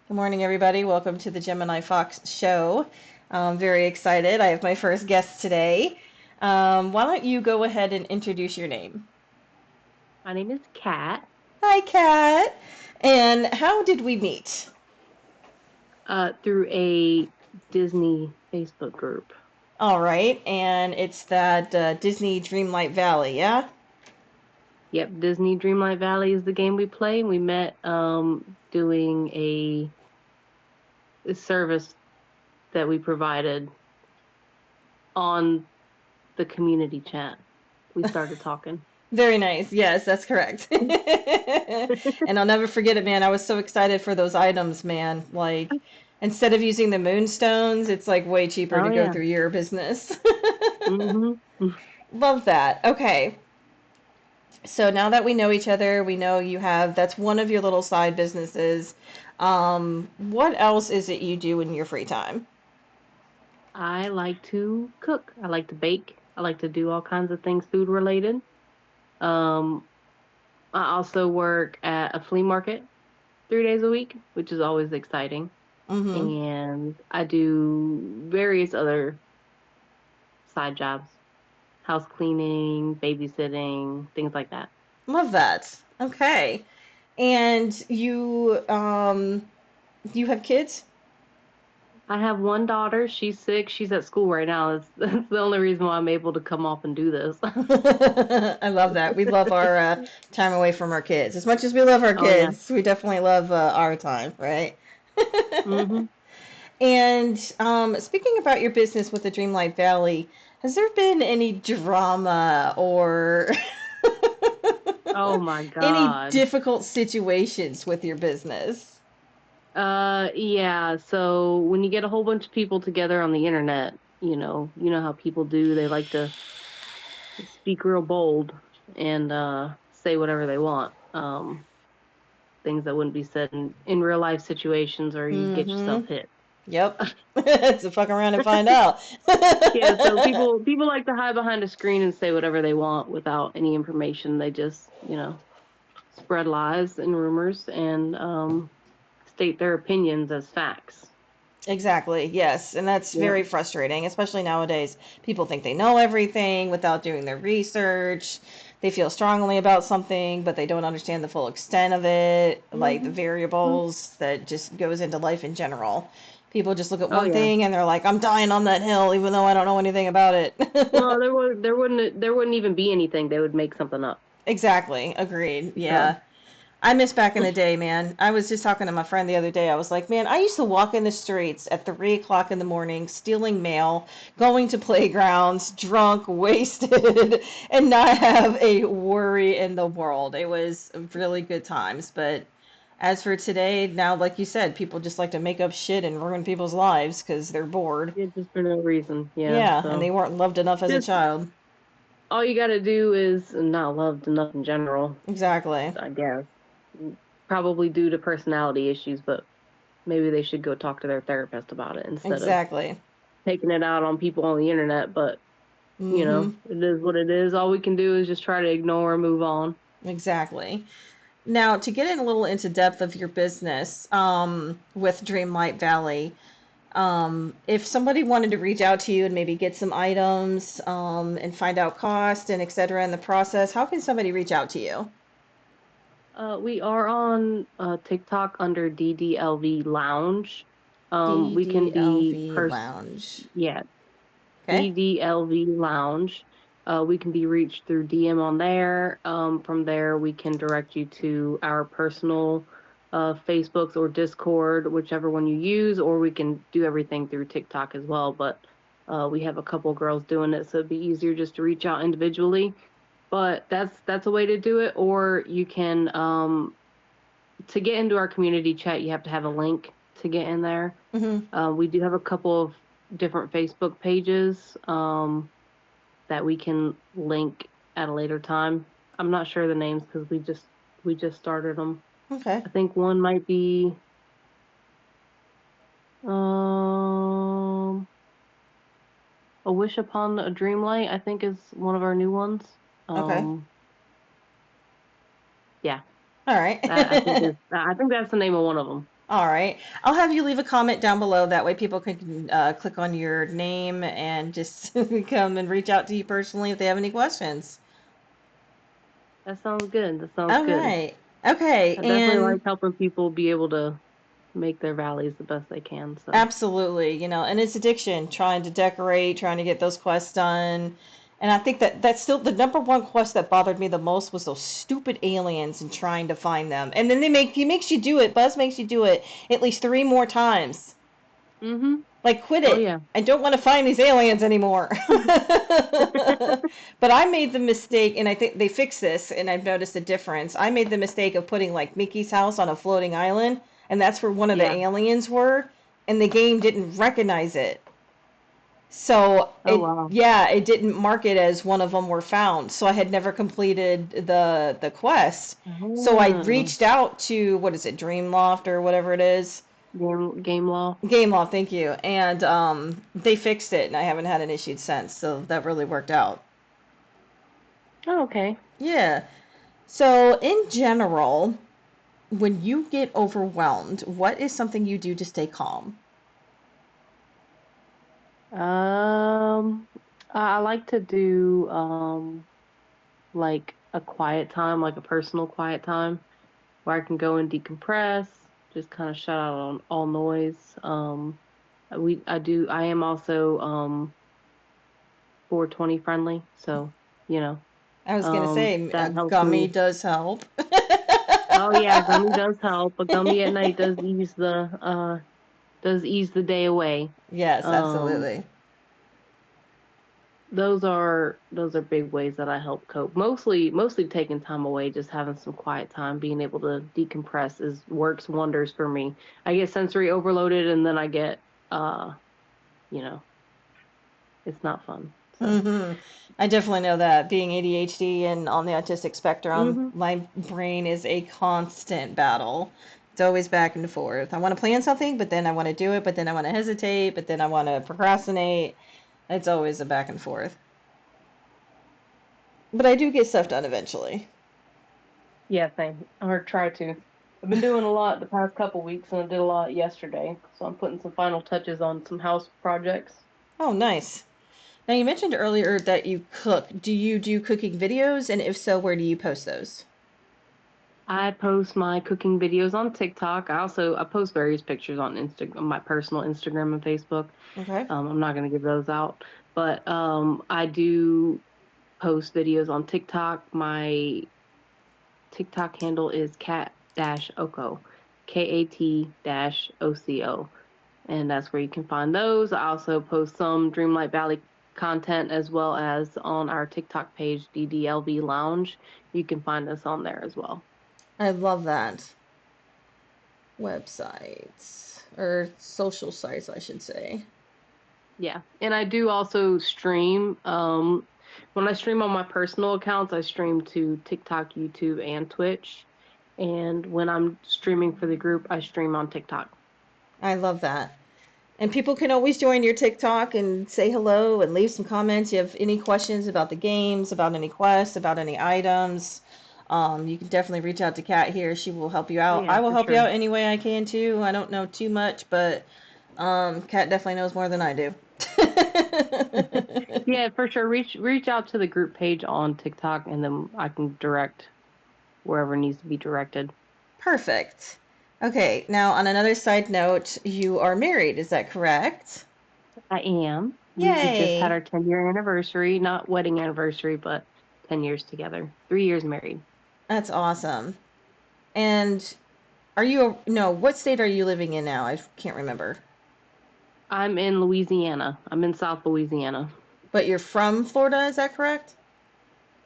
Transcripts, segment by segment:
Good morning, everybody. Welcome to the Gemini Fox show. I'm very excited. I have my first guest today. Why don't you go ahead and introduce your name? My name is Kat, Hi, Kat. And how did we meet? through a Disney Facebook group. All right, and it's that Disney Dreamlight Valley, yeah? Yep, Disney Dreamlight Valley is the game we play. We met doing a service that we provided on the community chat. We started talking. Very nice. Yes, that's correct. And I'll never forget it, man. I was so excited for those items, man. Like, instead of using the moonstones, it's like way cheaper to Oh go yeah. through your business. Mhm. Love that. Okay. So now that we know each other, we know you have that's one of your little side businesses. What else is it you do in your free time? I like to cook. I like to bake. I like to do all kinds of things food related. Um, I also work at a flea market 3 days a week, which is always exciting. Mm-hmm. And I do various other side jobs, house cleaning, babysitting, things like that. Love that. Okay. And you have kids? I have one daughter. She's sick. She's at school right now. That's the only reason why I'm able to come off and do this. I love that. We love our time away from our kids. As much as we love our Oh yeah. kids, we definitely love our time, right? Mhm. And speaking about your business with the Dreamlight Valley, has there been any drama or Oh my any God. difficult situations with your business? Yeah. So when you get a whole bunch of people together on the internet, you know how people do. They like to speak real bold and say whatever they want. Things that wouldn't be said in real life situations, or you get Mm-hmm. yourself hit. Yep. To fuck around and find out. Yeah, so people like to hide behind a screen and say whatever they want without any information. They just, spread lies and rumors and state their opinions as facts. Exactly, yes. And that's Yeah. very frustrating, especially nowadays. People think they know everything without doing their research. They feel strongly about something, but they don't understand the full extent of it, like the Hmm. variables that just goes into life in general. People just look at Oh one yeah. thing and they're like, I'm dying on that hill, even though I don't know anything about it. Well, there wouldn't even be anything. They would make something up. Exactly, agreed. So. Yeah. I miss back in the day, man. I was just talking to my friend the other day. I was like, man, I used to walk in the streets at 3 o'clock in the morning, stealing mail, going to playgrounds, drunk, wasted, and not have a worry in the world. It was really good times. But as for today, now, like you said, people just like to make up shit and ruin people's lives because they're bored. Yeah, just for no reason. Yeah. Yeah, and they So weren't loved enough as a just child. all you got to do is not loved enough in general, Exactly. I guess. Probably due to personality issues, but maybe they should go talk to their therapist about it instead of Exactly. taking it out on people on the internet. But, Mm-hmm. it is what it is. All we can do is just try to ignore and move on. Exactly. Now, to get in a little into depth of your business with Dreamlight Valley, if somebody wanted to reach out to you and maybe get some items and find out cost and et cetera in the process, how can somebody reach out to you? We are on TikTok under DDLV Lounge. We can be DDLV Lounge. yeah, Okay. DDLV Lounge. We can be reached through DM on there. From there, we can direct you to our personal Facebooks or Discord, whichever one you use, or we can do everything through TikTok as well. But we have a couple girls doing it, so it'd be easier just to reach out individually. But that's a way to do it. Or you can to get into our community chat, you have to have a link to get in there. Mm-hmm. We do have a couple of different Facebook pages that we can link at a later time. I'm not sure the names because we just started them. Okay. I think one might be um A Wish Upon a Dreamlight, I think is one of our new ones. Okay. Um yeah, All right. that I think that's the name of one of them. All right. I'll have you leave a comment down below. That way people can click on your name and just come and reach out to you personally if they have any questions. That sounds good. That sounds All good. right. Okay. I definitely And like helping people be able to make their valleys the best they can. So. absolutely, and it's addiction, trying to decorate, trying to get those quests done. And I think that that's still the number one quest that bothered me the most was those stupid aliens and trying to find them. And then he makes you do it. Buzz makes you do it at least three more times. Mhm. Like, quit Oh it. yeah. I don't want to find these aliens anymore. But I made the mistake, and I think they fixed this, and I've noticed a difference. I made the mistake of putting like Mickey's house on a floating island, and that's where one of the Yeah. aliens were, and the game didn't recognize it. So Oh wow. it didn't mark it as one of them were found. So I had never completed the quest. So I Oh. reached out to what is it, Dreamloft or whatever it is, Game law. Game Law, thank you. And they fixed it, and I haven't had an issue since. So that really worked out. Oh, okay. Yeah. So in general, when you get overwhelmed, what is something you do to stay calm? Um, I like to do like a quiet time, like a personal quiet time where I can go and decompress, just kind of shut out on all noise. I am also 420 friendly, so you know, I was gonna say a that helps gummy me. does help. Oh yeah, gummy does help. A gummy at night does ease the day away. Yes, Um, absolutely. those are big ways that I help cope. Mostly taking time away, just having some quiet time, being able to decompress is works wonders for me. I get sensory overloaded and then I get uh, you know, it's not fun. So, I definitely know that. Being ADHD and on the autistic spectrum, mhm. my brain is a constant battle. It's always back and forth. I want to plan something, but then I want to do it, but then I want to hesitate, but then I want to procrastinate. It's always a back and forth. But I do get stuff done eventually. Yeah, same. Or try to. I've been doing a lot the past couple weeks and I did a lot yesterday. So I'm putting some final touches on some house projects. Oh, nice. Now, you mentioned earlier that you cook. Do you do cooking videos? And if so, where do you post those? I post my cooking videos on TikTok. I post various pictures on Instagram, my personal Instagram and Facebook. Okay. I'm not going to give those out, but I do post videos on TikTok. My TikTok handle is cat dash oko, KAT dash OCO, and that's where you can find those. I also post some Dreamlight Valley content as well as on our TikTok page, DDLV Lounge. You can find us on there as well. I love that. Websites or social sites, I should say. Yeah, and I do also stream. When I stream on my personal accounts, I stream to TikTok, YouTube, and Twitch. And when I'm streaming for the group, I stream on TikTok. I love that. And people can always join your TikTok and say hello and leave some comments. You have any questions about the games, about any quests, about any items. You can definitely reach out to Kat here. She will help you Oh out. yeah, I will for help you sure. out any way I can too. I don't know too much, but Kat definitely knows more than I do. Yeah, for sure. Reach out to the group page on TikTok, and then I can direct wherever needs to be directed. Perfect. Okay, now on another side note, you are married, is that correct? I am. We just had Yay! our 10-year anniversary, not wedding anniversary, but 10 years together. 3 years married. That's awesome. And no, what state are you living in now? I can't remember. I'm in Louisiana. I'm in South Louisiana. But you're from Florida, is that correct?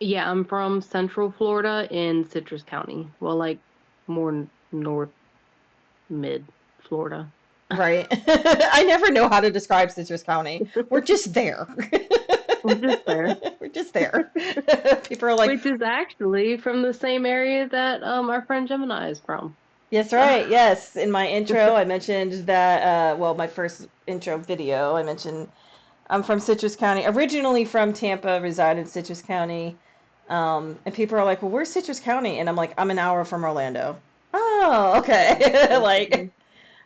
Yeah, I'm from Central Florida in Citrus County. Well, like more north mid Florida. Right. I never know how to describe Citrus County. We're just there. We're just there. We're just there. People are like, Which is actually from the same area that our friend Gemini is from. yes, right. Yes. In my intro, I mentioned that, well, my first intro video, I mentioned I'm from Citrus County, originally from Tampa, reside in Citrus County. And people are like, well, where's Citrus County? And I'm like, I'm an hour from Orlando. Oh, okay. That's Like, funny.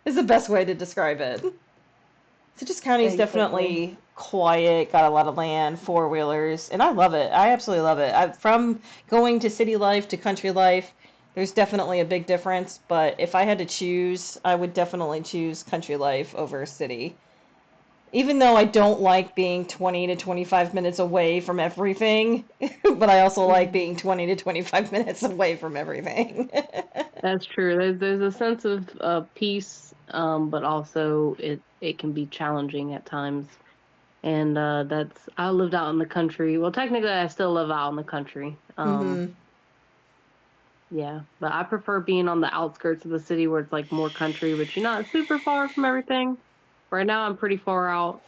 is the best way to describe it. Citrus County is Exactly. definitely quiet, got a lot of land, four wheelers, and I love it. I absolutely love it. From going to city life to country life, there's definitely a big difference, but if I had to choose, I would definitely choose country life over city. Even though I don't like being 20 to 25 minutes away from everything, but I also like Mhm. being 20 to 25 minutes away from everything. That's true. There's a sense of peace, but also it can be challenging at times. And that's I lived out in the country. Well, technically, I still live out in the country. Hmm. Yeah, but I prefer being on the outskirts of the city where it's like more country, but you're not super far from everything. Right now, I'm pretty far out.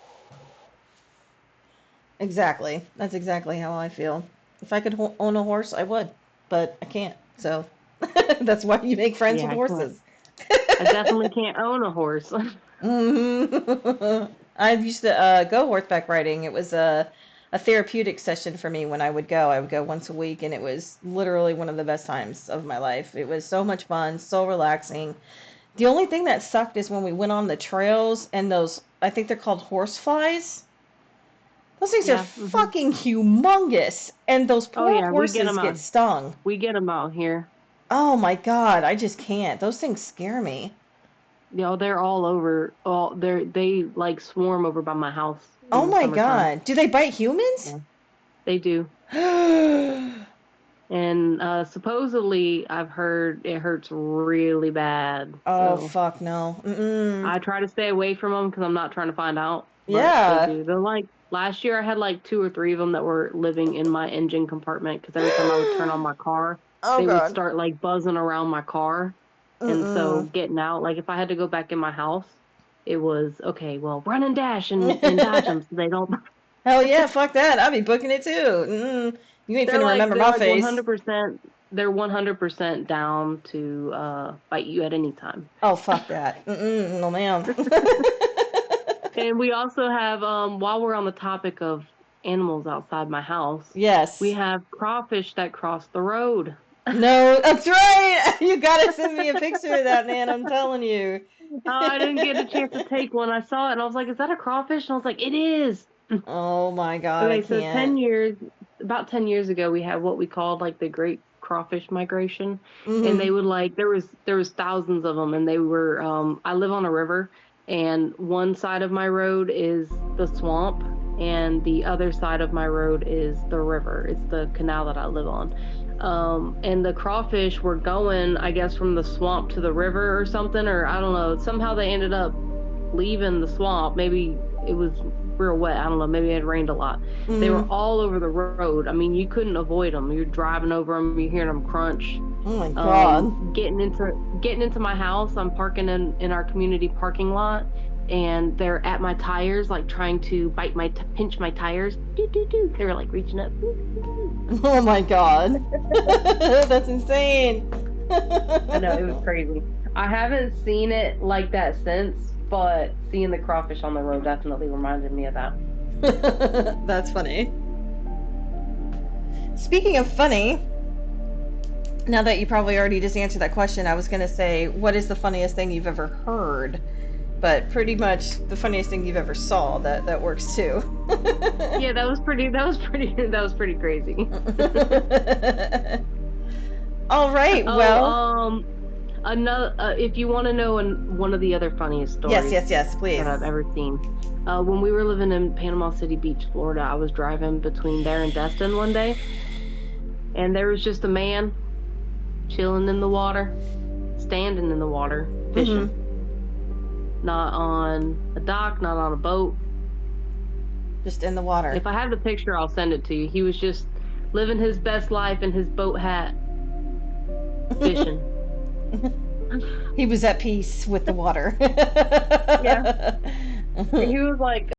Exactly. That's exactly how I feel. If I could own a horse, I would, but I can't. So that's why you make friends Yeah, with I can't. horses. I definitely can't own a horse. Hmm. I used to go horseback riding. It was a therapeutic session for me when I would go. I would go once a week, and it was literally one of the best times of my life. It was so much fun, so relaxing. The only thing that sucked is when we went on the trails and those, I think they're called horse flies. Those things are Yeah. Hmm. fucking humongous, and those Oh poor yeah, we get horses them get out. stung. We get them out here. Oh my God, I just can't. Those things scare me. You know, they're all over. All they like swarm over by my house Oh in the my summertime. God. Do they bite humans? Yeah, they do. And supposedly, I've heard it hurts really bad. Oh, So fuck no. Mm-mm. I try to stay away from them because I'm not trying to find out. But they Yeah. do. They're like last year, I had like two or three of them that were living in my engine compartment because every time I would turn on my car, Oh they would God. start like buzzing around my car. And so Mm-mm. getting out, like if I had to go back in my house, it was okay. Well, run and dash and dodge them so they don't. Hell yeah, fuck that. I'll be booking it too. Mm-mm. You ain't finna remember They're my like face. 100%. They're 100% down to bite you at any time. Oh, fuck that. Mm-mm. No, ma'am. And we also have, while we're on the topic of animals outside my house, we Yes. have crawfish that cross the road. No, that's right. You gotta send me a picture of that, man. I'm telling you. I didn't get a chance to take one. I saw it and I was like, is that a crawfish? And I was like, it is. Oh my God, I Okay, so can't. about 10 years ago, we had what we called like the Great Crawfish Migration. And Hmm. they would like, there was thousands of them and they were, I live on a river and one side of my road is the swamp and the other side of my road is the river. It's the canal that I live on. And the crawfish were going, I guess, from the swamp to the river or something, or I don't know. Somehow they ended up leaving the swamp. Maybe it was real wet. I don't know. Maybe it had rained a lot. They were Hmm. all over the road. I mean, you couldn't avoid them. You're driving over them. You're hearing them crunch. Oh my God. Getting into my house. I'm parking in our community parking lot, and they're at my tires, like trying to pinch my tires. Do do do. They were like reaching up. Doo, doo, doo. Oh my God. That's insane. I know it was crazy. I haven't seen it like that since, but seeing the crawfish on the road definitely reminded me of that. That's funny. Speaking of funny, now that you probably already just answered that question, I was going to say, what is the funniest thing you've ever heard? But pretty much the funniest thing you've ever saw. That works too. Yeah, that was pretty. That was pretty. That was pretty crazy. All right. Oh, Well, another. If you want to know one of the other funniest yes, stories yes, yes, please. that I've ever seen, when we were living in Panama City Beach, Florida, I was driving between there and Destin one day, and there was just a man chilling in the water, standing in the water, fishing. Mm-hmm. Not on a dock, not on a boat. Just in the water. If I have the picture, I'll send it to you. He was just living his best life in his boat hat, fishing. He was at peace with the water. Yeah. He was like,